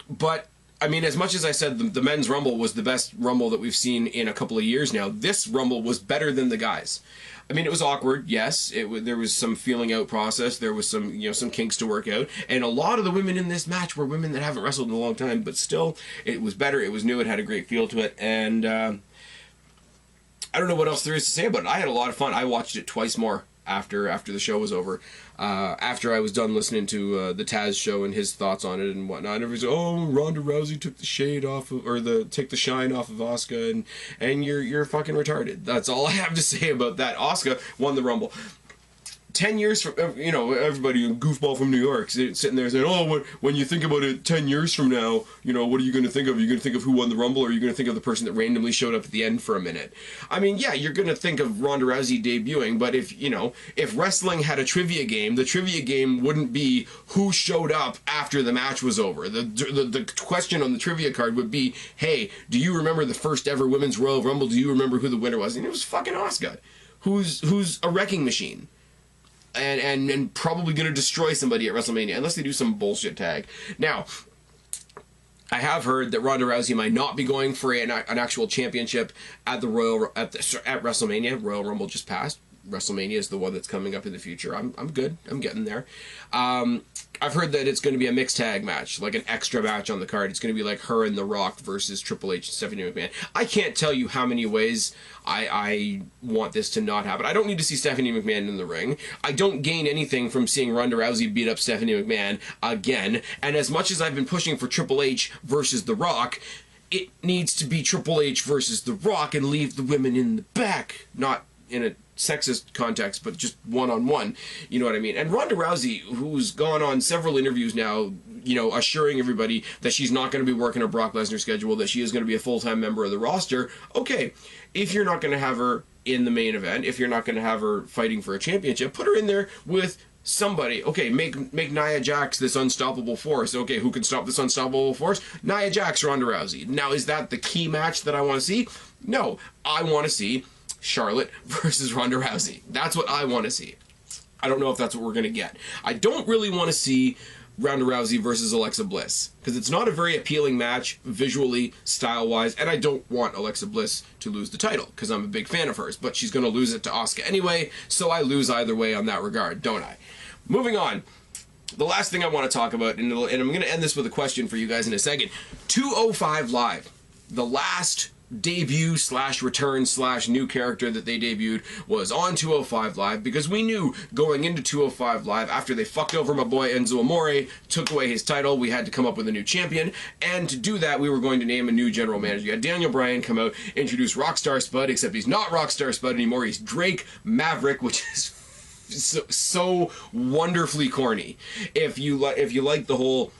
But, I mean, as much as I said the men's Rumble was the best Rumble that we've seen in a couple of years now, this Rumble was better than the guys. I mean, it was awkward, yes. There was some feeling out process. There was some, you know, some kinks to work out. And a lot of the women in this match were women that haven't wrestled in a long time. But still, it was better. It was new. It had a great feel to it. And I don't know what else there is to say about it. I had a lot of fun. I watched it twice more after the show was over. After I was done listening to the Taz show and his thoughts on it and whatnot, everybody's like, oh, Ronda Rousey took the shade off of, or take the shine off of Asuka, and you're fucking retarded. That's all I have to say about that. Asuka won the Rumble. 10 years from, you know, everybody, goofball from New York, sitting there saying, oh, when you think about it 10 years from now, you know, what are you going to think of? Are you going to think of who won the Rumble, or are you going to think of the person that randomly showed up at the end for a minute? I mean, yeah, you're going to think of Ronda Rousey debuting, but if, you know, if wrestling had a trivia game, the trivia game wouldn't be who showed up after the match was over. The question on the trivia card would be, hey, do you remember the first ever Women's Royal Rumble? Do you remember who the winner was? And it was fucking Asuka, who's a wrecking machine. And probably going to destroy somebody at WrestleMania, unless they do some bullshit tag. Now, I have heard that Ronda Rousey might not be going for an actual championship at WrestleMania. Royal Rumble just passed. WrestleMania is the one that's coming up in the future. I'm good. I'm getting there. I've heard that it's going to be a mixed tag match, like an extra match on the card. It's going to be like her and The Rock versus Triple H and Stephanie McMahon. I can't tell you how many ways I want this to not happen. I don't need to see Stephanie McMahon in the ring. I don't gain anything from seeing Ronda Rousey beat up Stephanie McMahon again. And as much as I've been pushing for Triple H versus The Rock, it needs to be Triple H versus The Rock and leave the women in the back, not in a sexist context, but just one-on-one, you know what I mean? And Ronda Rousey, who's gone on several interviews now, you know, assuring everybody that she's not going to be working a Brock Lesnar schedule, that she is going to be a full-time member of the roster. Okay, if you're not going to have her in the main event, if you're not going to have her fighting for a championship, put her in there with somebody. Okay, make Nia Jax this unstoppable force. Okay, who can stop this unstoppable force? Nia Jax, Ronda Rousey. Now, is that the key match that I want to see? No, I want to see Charlotte versus Ronda Rousey. That's what I want to see. I don't know if that's what we're going to get. I don't really want to see Ronda Rousey versus Alexa Bliss, because it's not a very appealing match visually, style-wise, and I don't want Alexa Bliss to lose the title, because I'm a big fan of hers, but she's going to lose it to Asuka anyway, so I lose either way on that regard, don't I? Moving on. The last thing I want to talk about, and I'm going to end this with a question for you guys in a second. 205 Live. The last debut / return / new character that they debuted was on 205 Live, because we knew going into 205 Live, after they fucked over my boy Enzo Amore, took away his title, we had to come up with a new champion, and to do that we were going to name a new general manager. You had Daniel Bryan come out, introduce Rockstar Spud, except he's not Rockstar Spud anymore, he's Drake Maverick, which is so wonderfully corny. If you like the whole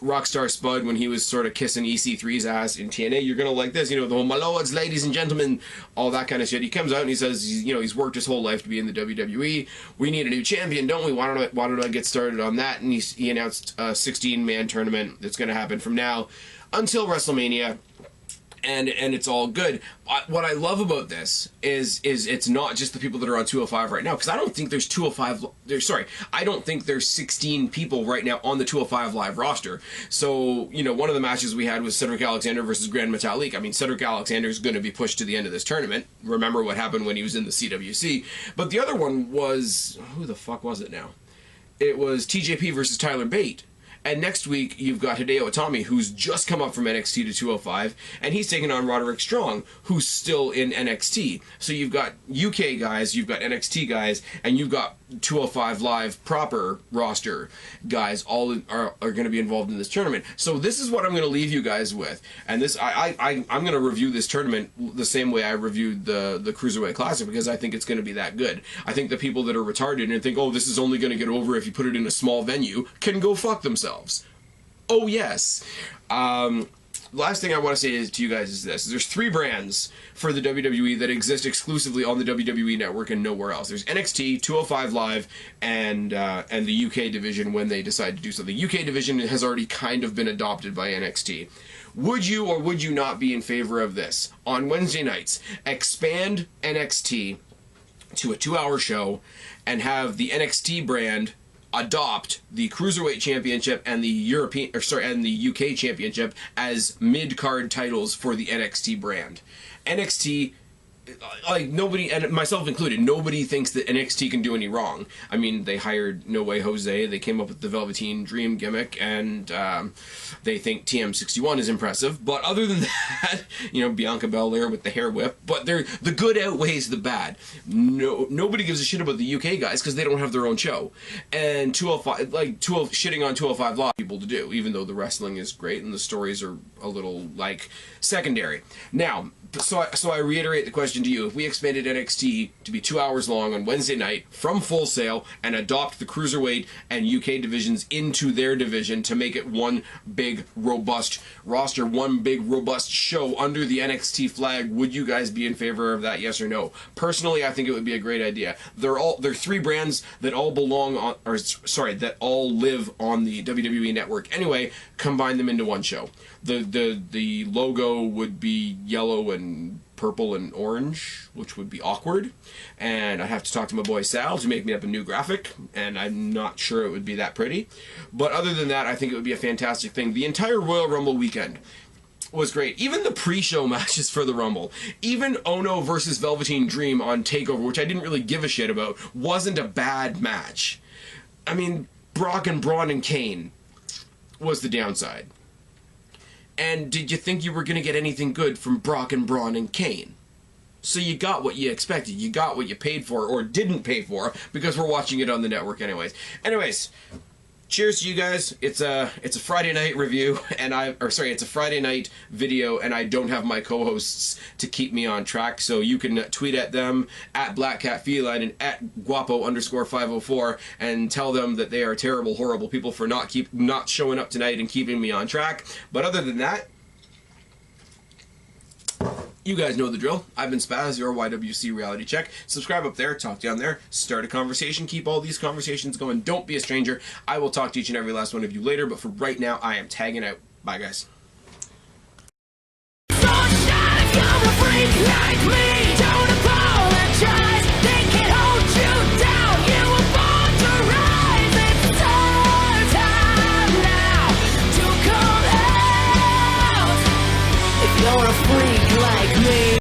Rockstar Spud when he was sort of kissing EC3's ass in TNA, you're gonna like this, you know, the whole "my lords, ladies and gentlemen," all that kind of shit. He comes out and he says, you know, he's worked his whole life to be in the WWE. We need a new champion, don't we? Why don't I get started on that? And he announced a 16-man tournament that's gonna happen from now until WrestleMania. And it's all good. What I love about this is it's not just the people that are on 205 right now, because I don't think there's I don't think there's 16 people right now on the 205 Live roster. So, you know, one of the matches we had was Cedric Alexander versus Grand Metalik. I mean, Cedric Alexander is going to be pushed to the end of this tournament. Remember what happened when he was in the CWC. But the other one was, who the fuck was it now? It was TJP versus Tyler Bate. And next week, you've got Hideo Itami, who's just come up from NXT to 205, and he's taking on Roderick Strong, who's still in NXT. So you've got UK guys, you've got NXT guys, and you've got 205 Live proper roster guys all are going to be involved in this tournament. So this is what I'm going to leave you guys with. And this I'm going to review this tournament the same way I reviewed the Cruiserweight Classic, because I think it's going to be that good. I think the people that are retarded and think, oh, this is only going to get over if you put it in a small venue, can go fuck themselves. Oh, yes. Last thing I want to say to you guys is this. There's 3 brands for the WWE that exist exclusively on the WWE Network and nowhere else. There's NXT, 205 Live, and the UK division when they decide to do so. The UK division has already kind of been adopted by NXT. Would you or would you not be in favor of this? On Wednesday nights, expand NXT to a 2-hour show and have the NXT brand adopt the Cruiserweight Championship and the UK Championship as mid-card titles for the NXT brand. NXT like, nobody, and myself included, nobody thinks that NXT can do any wrong. I mean, they hired No Way Jose, they came up with the Velveteen Dream gimmick, and they think TM61 is impressive. But other than that, you know, Bianca Belair with the hair whip, but the good outweighs the bad. Nobody gives a shit about the UK guys because they don't have their own show. And 205, like, shitting on 205 Live people to do, even though the wrestling is great and the stories are a little, like, secondary. Now, so I reiterate the question to you. If we expanded NXT to be 2 hours long on Wednesday night from Full Sail and adopt the Cruiserweight and UK divisions into their division to make it one big, robust roster, one big, robust show under the NXT flag, would you guys be in favor of that, yes or no? Personally, I think it would be a great idea. They're 3 brands that all belong on, or sorry, that all live on the WWE network. Anyway, combine them into one show. The logo would be yellow and purple and orange, which would be awkward, and I'd have to talk to my boy Sal to make me up a new graphic, and I'm not sure it would be that pretty. But other than that, I think it would be a fantastic thing. The entire Royal Rumble weekend was great. Even the pre-show matches for the Rumble, even Ono versus Velveteen Dream on TakeOver, which I didn't really give a shit about, wasn't a bad match. I mean, Brock and Braun and Kane was the downside. And did you think you were going to get anything good from Brock and Braun and Kane? So you got what you expected. You got what you paid for, or didn't pay for, because we're watching it on the network anyways. Anyways, cheers to you guys. It's a Friday night review, and it's a Friday night video, and I don't have my co-hosts to keep me on track, so you can tweet at them, at BlackCatFeline and at Guapo_504, and tell them that they are terrible, horrible people for not showing up tonight and keeping me on track. But other than that, you guys know the drill. I've been Spaz, your YWC Reality Check. Subscribe up there, talk down there, start a conversation, keep all these conversations going. Don't be a stranger. I will talk to each and every last one of you later, but for right now, I am tagging out. Bye, guys.